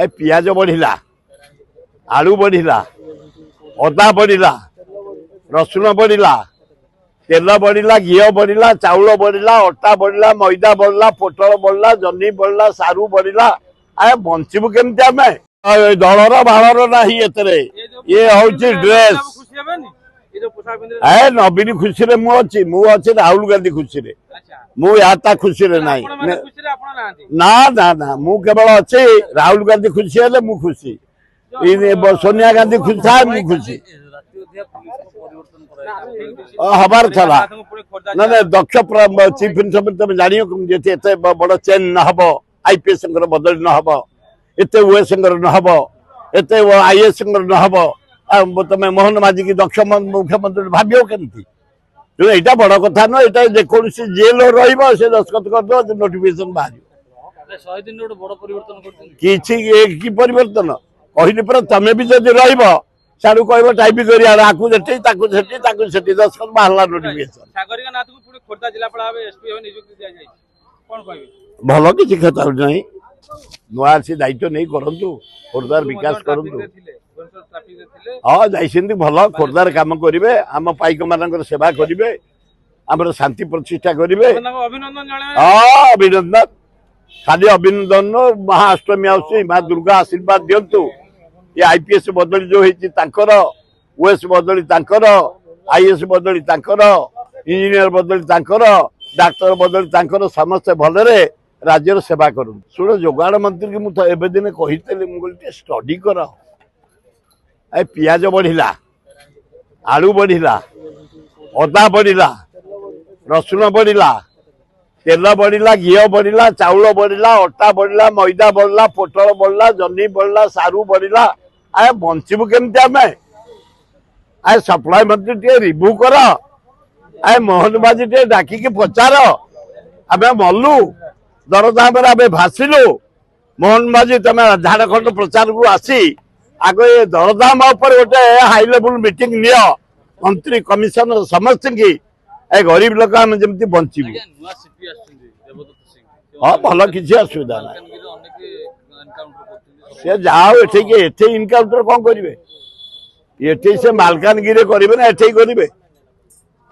पियाज बढ़िला, आलू बढ़िला, अदा बढ़िला, रसुण बढ़िला, तेल बढ़िला, घी बढ़िला, चाउल बढ़िला, अटा बढ़िला, मैदा बढ़िला, पोटल बढ़िला, जन्नी बढ़िला, सारू बढ़िला। आए बंचबू केमती आम दलर बालर ना ये हूँ ड्रेस नवीन खुशी रे मुझे राहुल गांधी खुशी रे मुझे खुशी रे ना ना ना ना मु केवल अच्छे राहुल गांधी खुशी है मु खुशी सोनिया गांधी खुशी था मु खुशी हबार था ना दक्ष चीफ इन्स्पेक्टर तुम जान बड़ चेन न हम आईपीएस बदल न हम एत ओएस न हम एत आईएएस न हम तुम मोहन माझी की दक्ष मुख्यमंत्री भाव केमती यहाँ बड़ कथा न ये जेकोसी जेल रे दस्खत कर नोटिफिकेशन बाहर कि परिवर्तन कहली पर तमें भी जब रु कह टाइप कर दस्खत बाहर नोटिफिकेशन भल किसी क्षता ना नुआ आसी दायित्व नहीं करूँ खोर्धार विकास करूँ हाँ जाइए भल खोर्धार कम करेंगे आम पाइक मान सेवा करेंगे आम शांति प्रतिष्ठा करेंगे हाँ अभिनंदन खाली अभिनंदन महाअष्टमी आसी माँ दुर्गा आशीर्वाद दिंतु ये आईपीएस बदली जो ओएस बदली आईएएस बदली इंजीनियर बदली डाक्तर बदली समस्ते भलरे राज्यर सेवा करूँ शुण जोगाड़ मंत्री की मुझे दिन कही स्टडी कर पियाज बढ़िला, आलू बढ़िला, अदा बढ़िला, रसुण बढ़िला, तेल बढ़िला, घी बढ़िला, चाउल बढ़िला, अटा बढ़िला, मैदा बढ़िला, पोटल बढ़िला, जन्नी बढ़िला, सारू बढ़िला। आए बंचबू केमती आम आए सप्लाई मंत्री टे रिव्यू कर आए मोहन बाजी टे डाकिकी पचार आम मलु दरदाम आम भासिलु मोहन बाजी तुम झारखंड प्रचार को आसी आगे ये दरदाम गोटे हाई लेवल मीटिंग नियो मंत्री कमिशनर समस्त की गरीब लोक आम जमी बंचबू हाँ भल किसी असुविधा ना सी जाओ एठे इनकाउंटर कौन करेंगे ये से मालकानगिरी करेंगे ना एठे करेंगे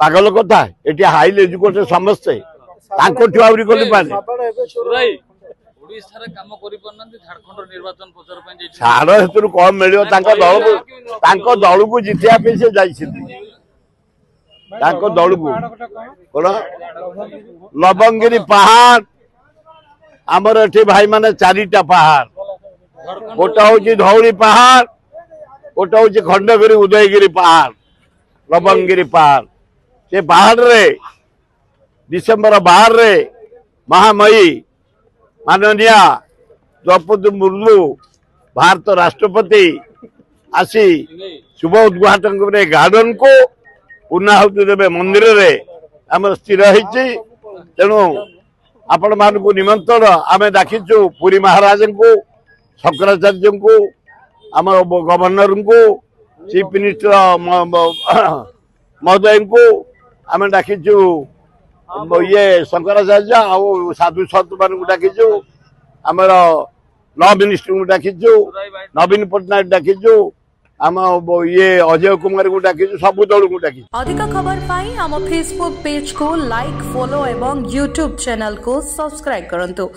पागल कथा ये हाई एजुकेटेड समस्ते छाड़ हेतु कम मिले दल को जितिया से दल को कौन लवंगिरी पहाड़ आमर एठी भाई माने चारिटा पहाड़ गोटे हूँ धौली पहाड़ गोटे हूँ खंडगिरी उदयगिरी पहाड़ लवंगिरी पहाड़ से पहाड़ रे डिसेम्बर 12 रे महामयी माननीय द्रौपदी मुर्मू भारत राष्ट्रपति आसी शुभ उद्घाटन करे गार्डन को पुनाहुति देवे मंदिर रे आम स्थिर तेणु आपण मान को निमंत्रण आम डाकिचु पुरी महाराज को शंकराचार्य को आम गवर्नर को चीफ मिनिस्टर महोदय को आम डाकिचु ये शंकराचार्य आ साधु सत मान डाकिचु आमर लॉ मिनिस्टर को डाकिचु नवीन पट्टनायक डाकिचु आम ये अजय कुमार को डाकिचु सब दल को डाकिचु। अधिक खबर पाई आम फेसबुक पेज को लाइक फॉलो एवं यूट्यूब चैनल को सब्सक्राइब करंतु।